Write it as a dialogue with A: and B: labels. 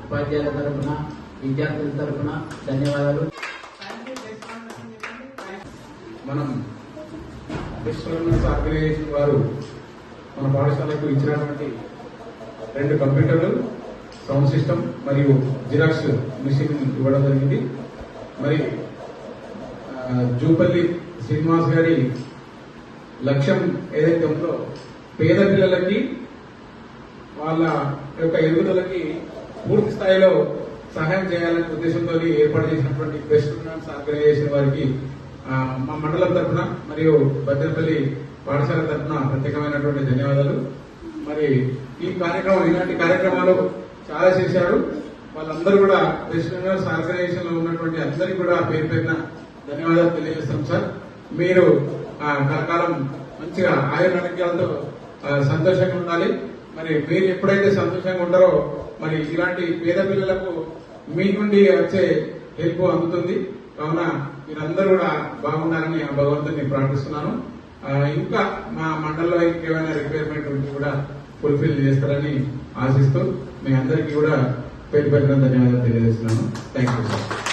A: ఉపాధ్యాయుల తరఫున విద్యార్థుల తరఫున ధన్యవాదాలు.
B: మనం ఆర్గనైజేషన్ వారు మన పాఠశాలకు ఇచ్చినటువంటి 2 కంప్యూటర్లు, సౌండ్ సిస్టమ్ మరియు జిరాక్స్ మిషన్ ఇవ్వడం జరిగింది. మరి జూపల్లి శ్రీనివాస్ గారి లక్ష్యం ఏదైతే ఉందో పేద పిల్లలకి వాళ్ళ యొక్క ఎదుగుదలకి పూర్తి స్థాయిలో సహాయం చేయాలనే ఉద్దేశంతో ఏర్పాటు చేసినటువంటి బెస్ట్ స్టూడెంట్స్ ఆర్గనైజేషన్ వారికి మా మండలం తరఫున మరియు భద్రపల్లి పాఠశాల తరఫున ప్రత్యేకమైనటువంటి ధన్యవాదాలు. మరి ఈ కార్యక్రమం ఇలాంటి కార్యక్రమాలు చాలా చేశారు. వాళ్ళందరూ కూడా బెస్ట్ స్టూడెంట్స్ ఆర్గనైజేషన్ లో ఉన్నటువంటి అందరికీ కూడా పేరు పేరున ధన్యవాదాలు తెలియజేస్తాం సార్. మీరు కలకాలం మంచిగా ఆరోగ్యాలతో సంతోషంగా ఉండాలి. మరి మీరు ఎప్పుడైతే సంతోషంగా ఉంటారో మరి ఇలాంటి పేద పిల్లలకు మీ నుండి వచ్చే హెల్ప్ అందుతుంది. కావున మీరందరూ కూడా బాగుండాలని ఆ భగవంతుని ప్రార్థిస్తున్నాను. ఇంకా మా మండలంలో ఇంకేమైనా రిక్వైర్మెంట్ ఉంటే కూడా ఫుల్ఫిల్ చేస్తారని ఆశిస్తూ మీ అందరికీ కూడా పేరు పెట్టిన ధన్యవాదాలు తెలియజేస్తున్నాను. Thank you sir.